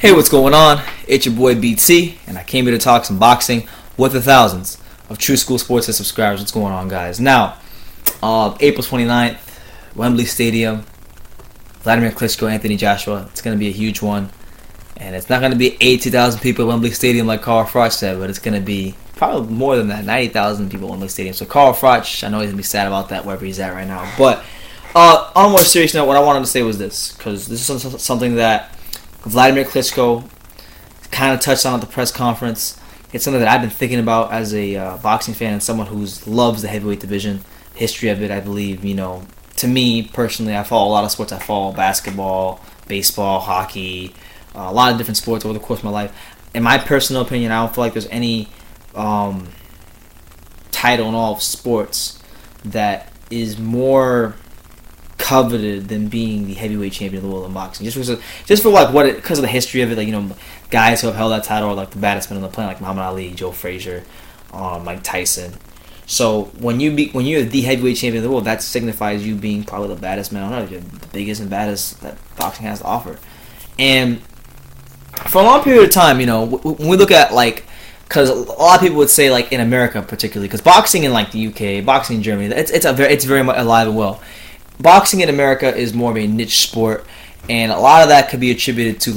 Hey, what's going on? It's your boy BT, and I came here to talk some boxing with the thousands of True School Sports and subscribers. What's going on, guys? Now, April 29th, Wembley Stadium, Wladimir Klitschko, Anthony Joshua. It's going to be a huge one, and it's not going to be 80,000 people at Wembley Stadium like Carl Froch said, but it's going to be probably more than that, 90,000 people at Wembley Stadium. So Carl Froch, I know he's going to be sad about that, wherever he's at right now. But on a more serious note, what I wanted to say was this, because this is something that Wladimir Klitschko kind of touched on at the press conference. It's something that I've been thinking about as a boxing fan and someone who loves the heavyweight division. History of it, I believe, to me personally, I follow a lot of sports. I follow basketball, baseball, hockey, a lot of different sports over the course of my life. In my personal opinion, I don't feel like there's any title in all of sports that is more coveted than being the heavyweight champion of the world in boxing, because of the history of it, guys who have held that title are like the baddest men on the planet, like Muhammad Ali, Joe Frazier, Mike Tyson. So when you're the heavyweight champion of the world, that signifies you being probably the baddest man on earth. You're the biggest and baddest that boxing has to offer. And for a long period of time, when we look at because a lot of people would say in America particularly, because boxing in the UK, boxing in Germany, it's very much alive and well. Boxing in America is more of a niche sport, and a lot of that could be attributed to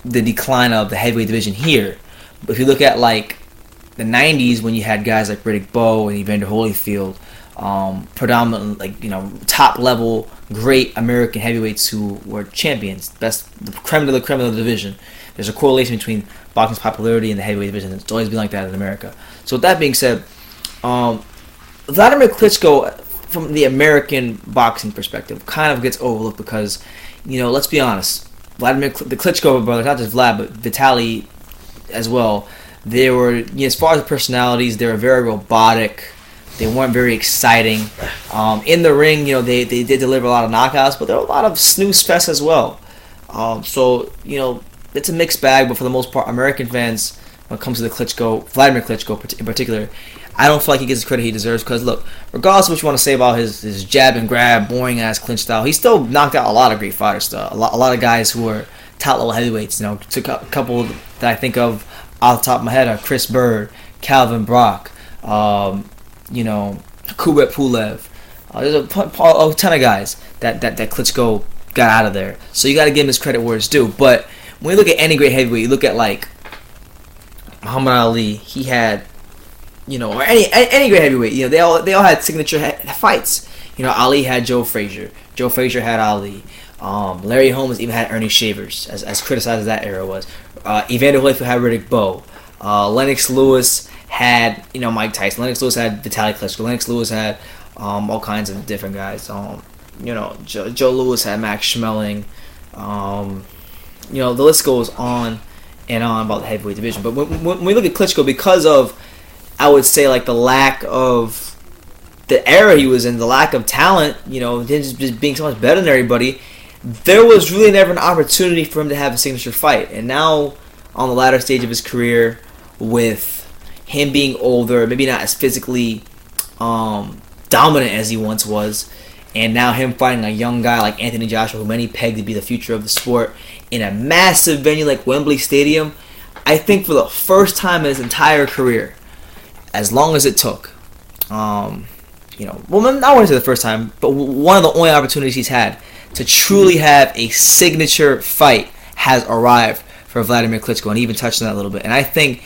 the decline of the heavyweight division here. But if you look at the 90s, when you had guys like Riddick Bowe and Evander Holyfield, predominantly top level great American heavyweights who were champions, the creme of the division. There's a correlation between boxing's popularity and the heavyweight division. It's always been like that in America. So with that being said, Wladimir Klitschko, from the American boxing perspective, kind of gets overlooked because, let's be honest, the Klitschko brothers, not just Vlad, but Vitaly as well, they were, as far as the personalities, they were very robotic. They weren't very exciting. In the ring, they did deliver a lot of knockouts, but there were a lot of snooze fests as well. So, it's a mixed bag, but for the most part, American fans, when it comes to Wladimir Klitschko in particular, I don't feel like he gets the credit he deserves, because, look, regardless of what you want to say about his jab and grab, boring-ass clinch style, he still knocked out a lot of great fighters. A lot of guys who were top-level heavyweights. Took a couple that I think of off the top of my head are Chris Bird, Calvin Brock, Kubrat Pulev. There's a ton of guys that Klitschko got out of there. So you got to give him his credit where it's due. But when you look at any great heavyweight, you look at Muhammad Ali, he had, or any great heavyweight, they all had signature fights. Ali had Joe Frazier. Joe Frazier had Ali. Larry Holmes even had Ernie Shavers, as criticized as that era was. Evander Holyfield had Riddick Bowe. Lennox Lewis had, Mike Tyson. Lennox Lewis had Vitaly Klitschko. Lennox Lewis had all kinds of different guys. Joe Lewis had Max Schmeling. The list goes on and on about the heavyweight division. But when we look at Klitschko, because of, I would say, the lack of the era he was in, the lack of talent, just being so much better than everybody, there was really never an opportunity for him to have a signature fight. And now, on the latter stage of his career, with him being older, maybe not as physically dominant as he once was, and now him fighting a young guy like Anthony Joshua, who many pegged to be the future of the sport, in a massive venue like Wembley Stadium, I think for the first time in his entire career, as long as it took, well, I wouldn't say the first time, but one of the only opportunities he's had to truly have a signature fight has arrived for Wladimir Klitschko, and he even touched on that a little bit. And I think,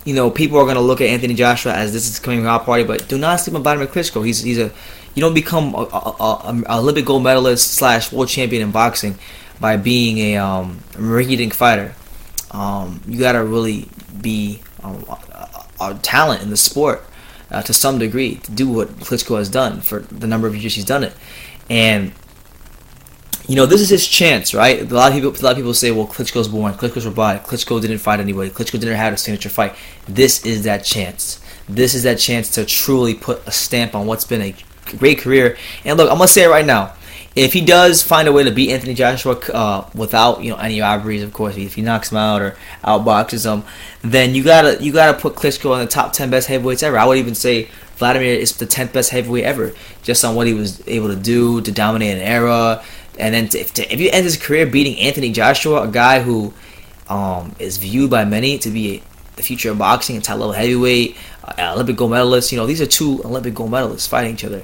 people are going to look at Anthony Joshua as this is coming out party, but do not sleep on Wladimir Klitschko. You don't become a Olympic gold medalist / world champion in boxing by being a ring-eating fighter. You got to really be a talent in the sport to some degree to do what Klitschko has done for the number of years he's done it. And this is his chance, right? A lot of people say, well, Klitschko's boring, Klitschko's robotic, Klitschko didn't fight anybody, Klitschko didn't have a signature fight. This is that chance. This is that chance to truly put a stamp on what's been a great career. And look, I'm gonna say it right now. If he does find a way to beat Anthony Joshua without any robberies, of course, if he knocks him out or outboxes him, then you gotta put Klitschko in the top 10 best heavyweights ever. I would even say Wladimir is the 10th best heavyweight ever, just on what he was able to do to dominate an era, And then if you end his career beating Anthony Joshua, a guy who is viewed by many to be the future of boxing, a top-level heavyweight, Olympic gold medalist. These are two Olympic gold medalists fighting each other.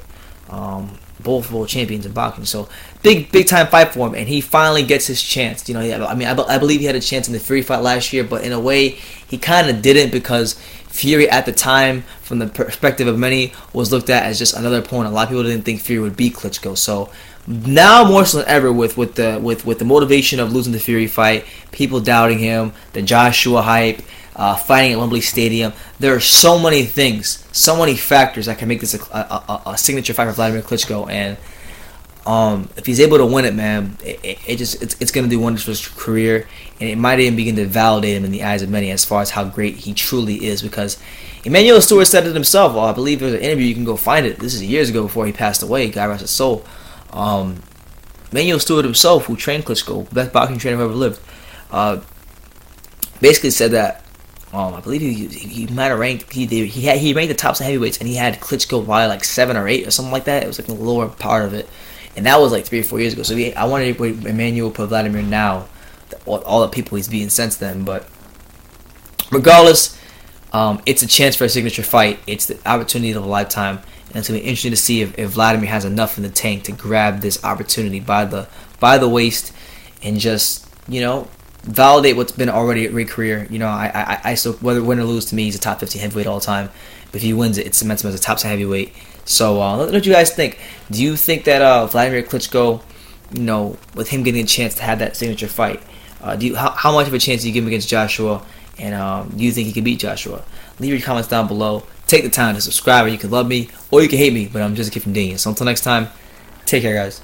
Both world champions in boxing. So big time fight for him, and he finally gets his chance. I believe he had a chance in the Fury fight last year, but in a way he kind of didn't, because Fury at the time, from the perspective of many, was looked at as just another opponent. A lot of people didn't think Fury would beat Klitschko. So now more so than ever, with the motivation of losing the Fury fight, people doubting him, the Joshua hype, fighting at Wembley Stadium, there are so many things, so many factors that can make this a signature fight for Wladimir Klitschko. And if he's able to win it, man, it's going to do wonders for his career, and it might even begin to validate him in the eyes of many as far as how great he truly is. Because Emmanuel Stewart said it himself. I believe there's an interview, you can go find it. This is years ago before he passed away. God rest his soul. Emmanuel Stewart himself, who trained Klitschko, best boxing trainer who ever lived, basically said that I believe he might have ranked he ranked the tops of heavyweights, and he had Klitschko probably like 7 or 8 or something like that. It was like the lower part of it, and that was like 3 or 4 years ago. So I wanted to put Emmanuel, put Wladimir now, all the people he's beaten since then. But regardless, it's a chance for a signature fight. It's the opportunity of a lifetime, and it's gonna be interesting to see if Wladimir has enough in the tank to grab this opportunity by the waist and just validate what's been already a great career. I still, whether win or lose, to me, he's a top 15 heavyweight all time. But if he wins it, it cements him as a top 10 heavyweight. So let me know what you guys think. Do you think that Wladimir Klitschko, with him getting a chance to have that signature fight, how much of a chance do you give him against Joshua? And do you think he can beat Joshua? Leave your comments down below. Take the time to subscribe, or you can love me or you can hate me. But I'm just a kid from Dean. So until next time, take care, guys.